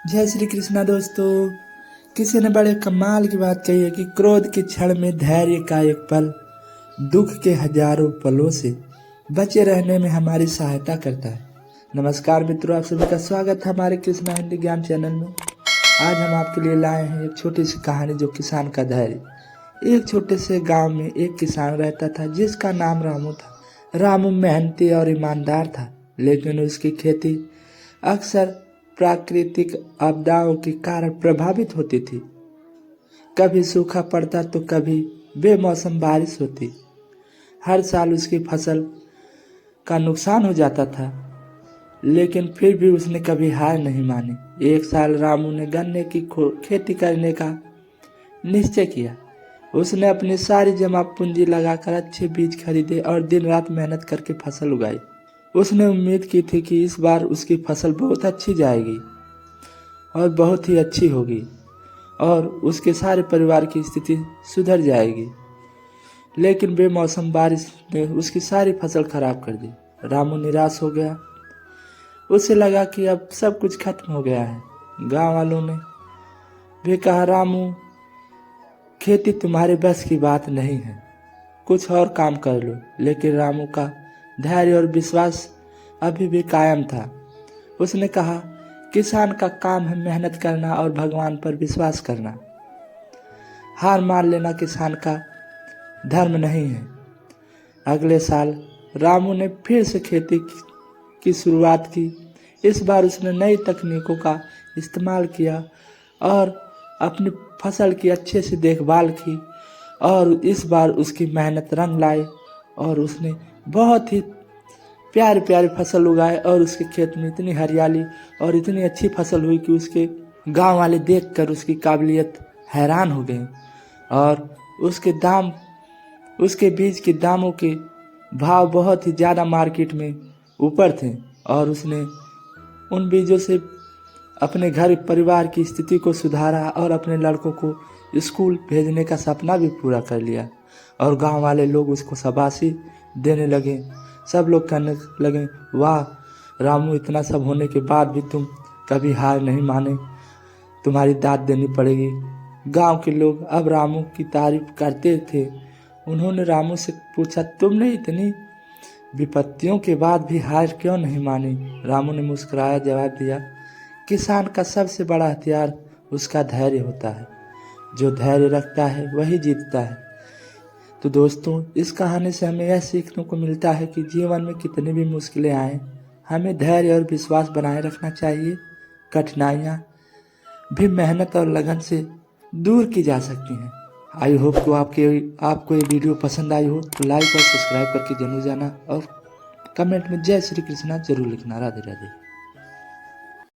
जय श्री कृष्णा दोस्तों। किसी ने बड़े कमाल की बात कही है कि क्रोध के क्षण में धैर्य का एक पल दुख के हजारों पलों से बचे रहने में हमारी सहायता करता है। नमस्कार मित्रों, आप सभी का स्वागत है हमारे कृष्णा हिंदी ज्ञान चैनल में। आज हम आपके लिए लाए हैं एक छोटी सी कहानी, जो किसान का धैर्य। एक छोटे से गांव में एक किसान रहता था जिसका नाम रामू था। रामू मेहनती और ईमानदार था, लेकिन उसकी खेती अक्सर प्राकृतिक आपदाओं के कारण प्रभावित होती थी। कभी सूखा पड़ता तो कभी बेमौसम बारिश होती। हर साल उसकी फसल का नुकसान हो जाता था, लेकिन फिर भी उसने कभी हार नहीं मानी। एक साल रामू ने गन्ने की खेती करने का निश्चय किया। उसने अपनी सारी जमा पूंजी लगाकर अच्छे बीज खरीदे और दिन रात मेहनत करके फसल उगाई। उसने उम्मीद की थी कि इस बार उसकी फसल बहुत अच्छी जाएगी और बहुत ही अच्छी होगी और उसके सारे परिवार की स्थिति सुधर जाएगी। लेकिन बेमौसम बारिश ने उसकी सारी फसल खराब कर दी। रामू निराश हो गया। उसे लगा कि अब सब कुछ खत्म हो गया है। गांव वालों ने भी कहा, रामू, खेती तुम्हारे बस की बात नहीं है, कुछ और काम कर लो। लेकिन रामू का धैर्य और विश्वास अभी भी कायम था। उसने कहा, किसान का काम है मेहनत करना और भगवान पर विश्वास करना। हार मान लेना किसान का धर्म नहीं है। अगले साल रामू ने फिर से खेती की शुरुआत की। इस बार उसने नई तकनीकों का इस्तेमाल किया और अपनी फसल की अच्छे से देखभाल की, और इस बार उसकी मेहनत रंग लाई और उसने बहुत ही प्यारे प्यारे फसल उगाए और उसके खेत में इतनी हरियाली और इतनी अच्छी फसल हुई कि उसके गांव वाले देखकर उसकी काबिलियत हैरान हो गए। और उसके बीज के दामों के भाव बहुत ही ज़्यादा मार्केट में ऊपर थे, और उसने उन बीजों से अपने घर परिवार की स्थिति को सुधारा और अपने लड़कों को स्कूल भेजने का सपना भी पूरा कर लिया। और गांव वाले लोग उसको शाबाशी देने लगे। सब लोग कहने लगे, वाह रामू, इतना सब होने के बाद भी तुम कभी हार नहीं माने, तुम्हारी दाद देनी पड़ेगी। गांव के लोग अब रामू की तारीफ करते थे। उन्होंने रामू से पूछा, तुमने इतनी विपत्तियों के बाद भी हार क्यों नहीं मानी? रामू ने मुस्कुराया जवाब दिया, किसान का सबसे बड़ा हथियार उसका धैर्य होता है। जो धैर्य रखता है वही जीतता है। तो दोस्तों, इस कहानी से हमें यह सीखने को मिलता है कि जीवन में कितनी भी मुश्किलें आए, हमें धैर्य और विश्वास बनाए रखना चाहिए। कठिनाइयाँ भी मेहनत और लगन से दूर की जा सकती हैं। आई होप को आपको ये वीडियो पसंद आई हो तो लाइक और सब्सक्राइब करके जरूर जाना, और कमेंट में जय श्री कृष्णा जरूर लिखना। राधे राधे।